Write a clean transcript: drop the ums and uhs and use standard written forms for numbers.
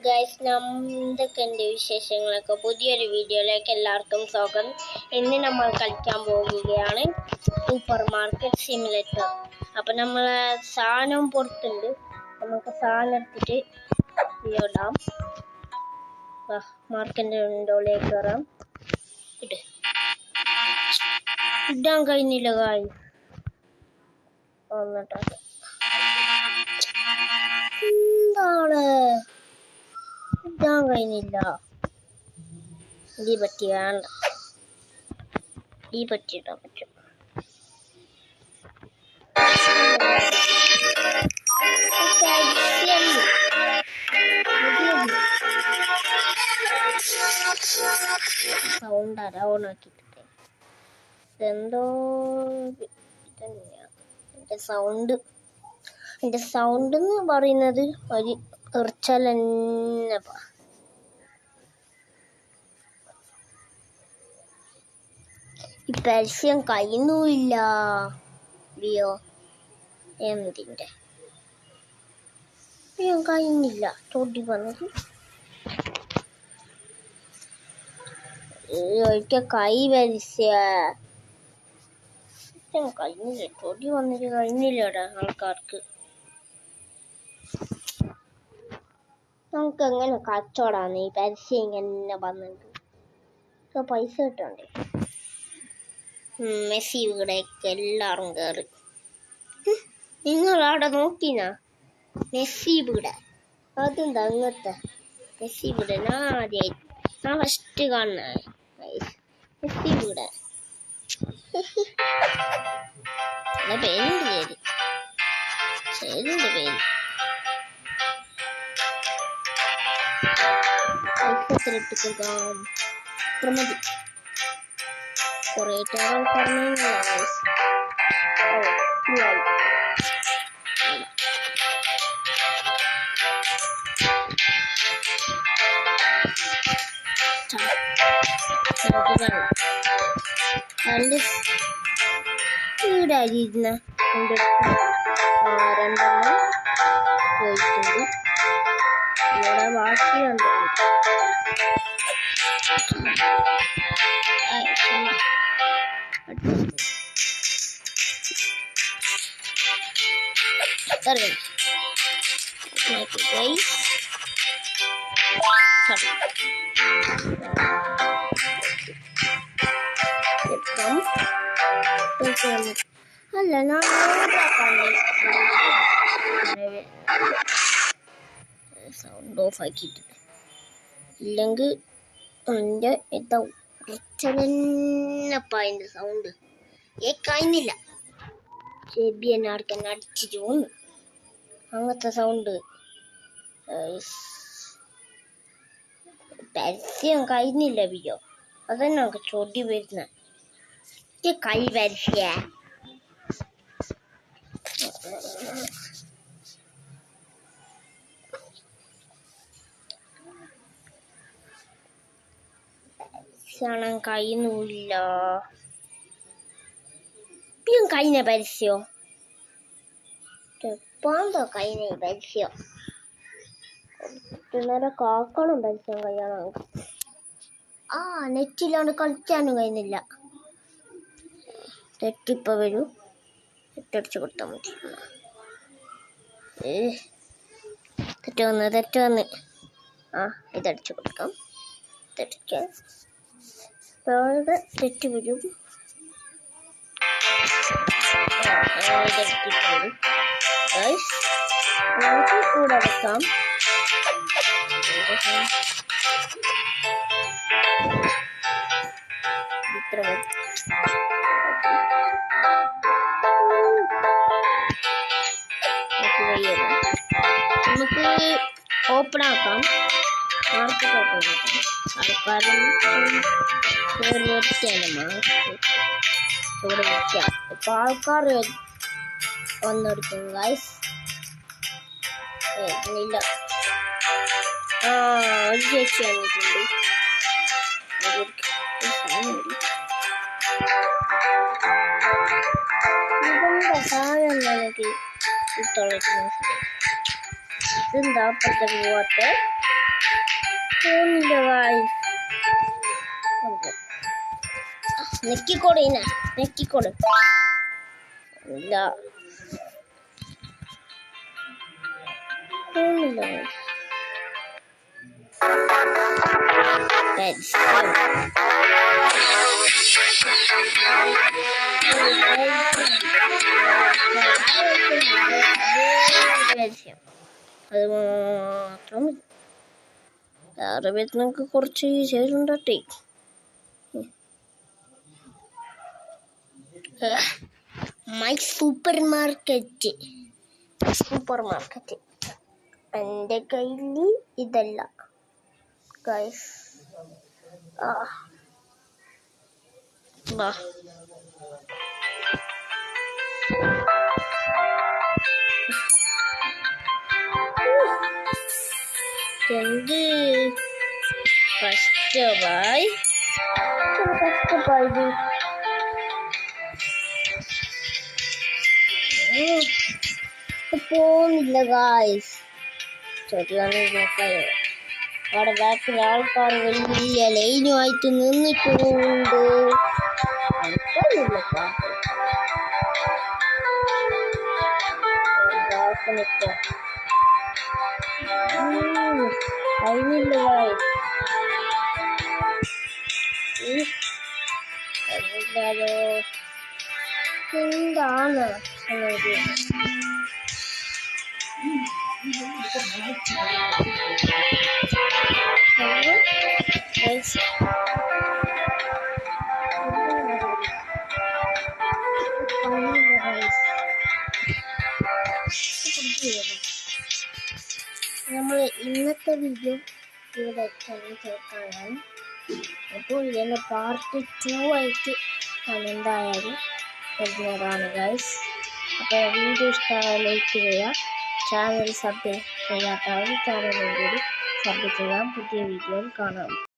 Guys, എന്തൊക്കെയുണ്ട് വിശേഷങ്ങളൊക്കെ? പുതിയൊരു വീഡിയോയിലേക്ക് എല്ലാവർക്കും സ്വാഗതം. ഇന്ന് നമ്മൾ കളിക്കാൻ പോവുകയാണ് സൂപ്പർ മാർക്കറ്റ് സിമുലേറ്റർ. അപ്പം നമ്മൾ സാധനം പുറത്തുണ്ട്, നമുക്ക് സാധനം എടുത്തിട്ട് ഇടാം. മാർക്കറ്റിൻ്റെ ഉള്ളിലേക്ക് കയറാം. ഇടാൻ കഴിഞ്ഞില്ല കാര്യം വന്നിട്ട് എന്താണ് ഇടാൻ കഴിഞ്ഞില്ല. ഈ പറ്റി വേണ്ട, ഈ പറ്റി ഇടാൻ പറ്റും. സൗണ്ട് ഓണാക്കിട്ട് എന്തോ എൻ്റെ സൗണ്ട് എന്ന് പറയുന്നത് ഒരു ഇറച്ചൽ തന്നെ. ഈ പരസ്യം കഴിയുന്നില്ല വിയോ, എന്തിൻ്റെ ഞാൻ കഴിയുന്നില്ല. തൊടി വന്നത് ഒരിക്കൽ കൈ പരസ്യം കഴിഞ്ഞില്ല. തൊടി വന്നിട്ട് കഴിഞ്ഞില്ലടാ ആൾക്കാർക്ക്. നമുക്ക് എങ്ങനെ കച്ചവടമാണ് ഈ പരസ്യം ഇങ്ങനെ വന്നിട്ട്? പൈസ കിട്ടണ്ടേ? മെസ്സി വീടേക്ക് എല്ലാവരും കയറി. നിങ്ങളവിടെ നോക്കിനാ മെസ്സി വീട്? അതെന്താ അങ്ങനത്തെ മെസ്സി വീട്? ഞാൻ ഫസ്റ്റ് കാണുന്ന മെസ്സി വീട്. പേരുണ്ട് ചേരിന്റെ പേര്. ഇട്ട് കൊടുക്കാം. ഇത്ര മതി. കുറേ ടേബിൾ പറഞ്ഞു. ഇവിടെ അരിയിരുന്ന രണ്ടെണ്ണം പോയിട്ടുണ്ട്. ഇവിടെ ബാക്കി രണ്ടെണ്ണം. അല്ല, ഞാൻ സൗണ്ട് ഓഫ് ആക്കിയിട്ട് ഇല്ലെങ്കിൽ എൻ്റെ എന്താ ഉറച്ചതന്നെപ്പാ എൻ്റെ സൗണ്ട് കേൾക്കാനില്ല. ചെബി എന്നെ ആർക്കെന്നെ അടിച്ചിട്ട് പോന്നു. അങ്ങനത്തെ സൗണ്ട്. പരസ്യം കഴിഞ്ഞില്ല വിയോ, അതന്നെ നമുക്ക് ചൊടി വരുന്ന കൈ പരസ്യ. പരസ്യം കഴിയുന്നില്ല. ഇപ്പം കഴിഞ്ഞ പരസ്യോ എപ്പാന്തോ കഴിഞ്ഞ പരസ്യം. നേരെ കാക്കണം പരസ്യം കഴിയണം. നെറ്റില്ലാണ്ട് കളിക്കാനും കഴിയുന്നില്ല. തെറ്റിപ്പോൾ വരൂ, തെറ്റടിച്ച് കൊടുത്താൽ മതി. തെറ്റ് വന്ന് ഇതടിച്ച് കൊടുക്കാം. തെറ്റിക്കാൻ തെറ്റ് വരും. നമുക്ക് കൂടെ വെക്കാം. ഇത്ര നമുക്ക് ഓപ്പൺ ആക്കാം. മാർക്കറ്റ് ഓപ്പൺ ആക്കാം. ആൾക്കാരും ഇവിടെ വിൽക്കാം. ഇപ്പൊ ആൾക്കാർ വന്നെടുക്കും ഗൈസ്. ഇല്ല, ഒരു ചേച്ചി വന്നിട്ടുണ്ട്. ഇതെന്താ സാധനം എനിക്ക് ഇതെന്താ അപ്പുറത്തേക്ക് പോവാത്ത പോകുന്നില്ല ഗായ്സ്. നെക്കിക്കോട് ഇന നെക്കിക്കോട് ഇല്ല പോകുന്നില്ല അത് മാത്രം വേറെ നമുക്ക് കുറച്ച് ശേഷമുണ്ടേ. മൈ സൂപ്പർ മാർക്കറ്റ് എൻ്റെ കയ്യിൽ ഇതല്ല ഗൈസ്. വാ എന്ത് കഷ്ടമായി പോകുന്നില്ല ഗായ്സ്. ചെറിയാണ് അവിടെ ബാക്കിൽ ആൾക്കാർ വലിയ ലൈനുമായിട്ട് നിന്നിട്ടുണ്ട്. കഴിഞ്ഞില്ല എന്താണ് നമ്മൾ ഇന്നത്തെ വീഡിയോ ഇവിടെ ചേർക്കാനാണ്. അപ്പോൾ ഇതിൻ്റെ പാർട്ട് 2 ആയിട്ട് ഞാൻ എന്തായാലും വരുന്നതാണ് ഗൈസ്. അപ്പോൾ വീഡിയോ ഇഷ്ടമായ ലൈക്ക് ചെയ്യുക, ചാനൽ സബ് ചെയ്യാത്തവർ ചാനലിൽ കൂടി സബ് ചെയ്യാം. പുതിയ വീഡിയോയിൽ കാണാം.